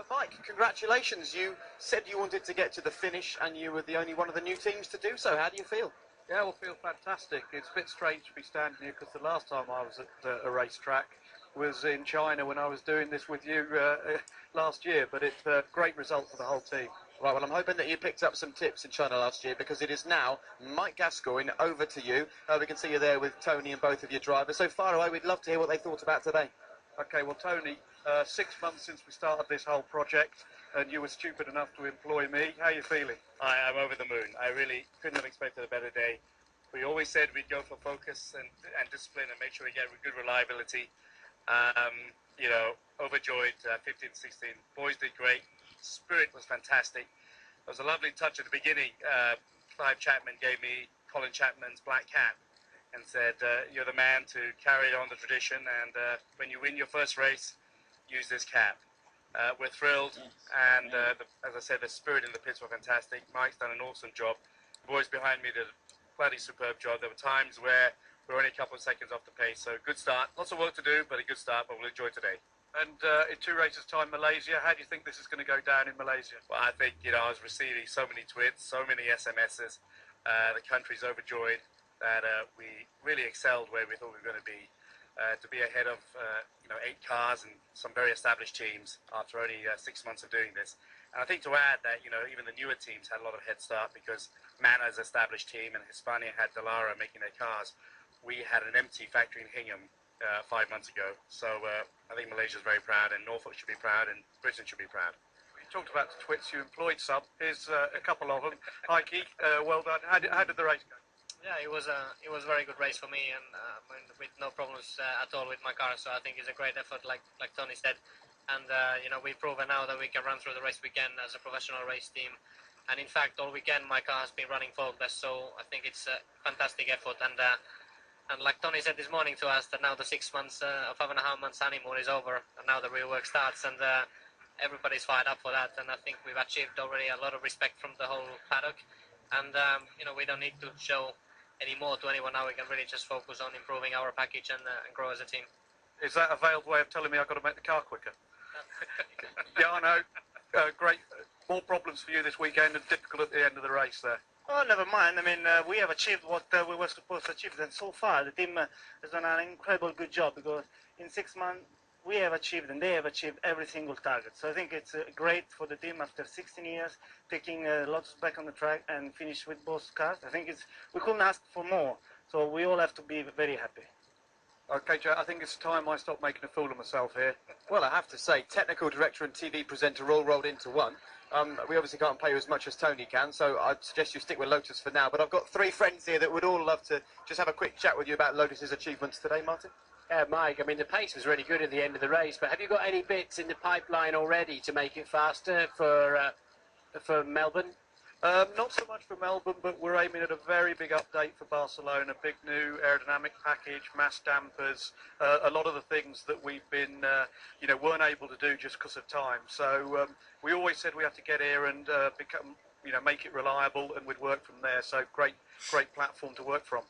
Mike, congratulations. You said you wanted to get to the finish and you were the only one of the new teams to do so. How do you feel? Yeah, we'll feel fantastic. It's a bit strange to be standing here because the last time I was at a racetrack was in China when I was doing this with you last year, but it's a great result for the whole team. Right, well, I'm hoping that you picked up some tips in China last year because it is now Mike Gascoyne over to you. We can see you there with Tony and both of your drivers. So far away, we'd love to hear what they thought about today. Okay, well, Tony, 6 months since we started this whole project, and you were stupid enough to employ me. How are you feeling? I'm over the moon. I really couldn't have expected a better day. We always said we'd go for focus and discipline and make sure we get good reliability. You know, overjoyed, 15, 16. Boys did great. Spirit was fantastic. There was a lovely touch at the beginning. Clive Chapman gave me Colin Chapman's black cap and said, you're the man to carry on the tradition, and when you win your first race, use this cap. We're thrilled, and as I said, the spirit in the pits were fantastic. Mike's done an awesome job. The boys behind me did a bloody superb job. There were times where we were only a couple of seconds off the pace, so good start. Lots of work to do, but a good start, but we'll enjoy today. And in 2 races' time, Malaysia, how do you think this is going to go down in Malaysia? Well, I think, you know, I was receiving so many tweets, so many SMSs. The country's overjoyed that we really excelled where we thought we were going to be. To be ahead of, you know, 8 cars and some very established teams after only 6 months of doing this. And I think to add that, you know, even the newer teams had a lot of head start because Manna's established team and Hispania had Dallara making their cars. We had an empty factory in Hingham 5 months ago. So I think Malaysia's very proud, and Norfolk should be proud, and Britain should be proud. You talked about the twits, you employed some. Here's a couple of them. Heikki, well done. How did the race go? Yeah, it was a very good race for me, and with no problems at all with my car. So I think it's a great effort, like Tony said. And you know, we've proven now that we can run through the race weekend as a professional race team. And in fact, all weekend my car has been running faultless. So I think it's a fantastic effort. And like Tony said this morning to us, that now the 6 months, 5.5 months honeymoon is over, and now the real work starts. And everybody's fired up for that. And I think we've achieved already a lot of respect from the whole paddock. And you know, we don't need to show anymore to anyone now. We can really just focus on improving our package and grow as a team. Is that a veiled way of telling me I've got to make the car quicker? Yeah, I know. Great. More problems for you this weekend and difficult at the end of the race there. Oh, never mind. I mean, we have achieved what we were supposed to achieve, and so far the team has done an incredible good job because in 6 months we have achieved and they have achieved every single target. So I think it's great for the team after 16 years taking Lotus back on the track and finish with both cars. I think we couldn't ask for more. So we all have to be very happy. Okay, Joe, I think it's time I stopped making a fool of myself here. Well, I have to say, technical director and TV presenter all rolled into one. We obviously can't pay you as much as Tony can, so I'd suggest you stick with Lotus for now. But I've got 3 friends here that would all love to just have a quick chat with you about Lotus's achievements today, Martin. Yeah, Mike, I mean, the pace was really good at the end of the race, but have you got any bits in the pipeline already to make it faster for Melbourne? Not so much for Melbourne, but we're aiming at a very big update for Barcelona. Big new aerodynamic package, mass dampers, a lot of the things that we've been, you know, weren't able to do just because of time. So we always said we have to get here and become, you know, make it reliable, and we'd work from there. So great platform to work from.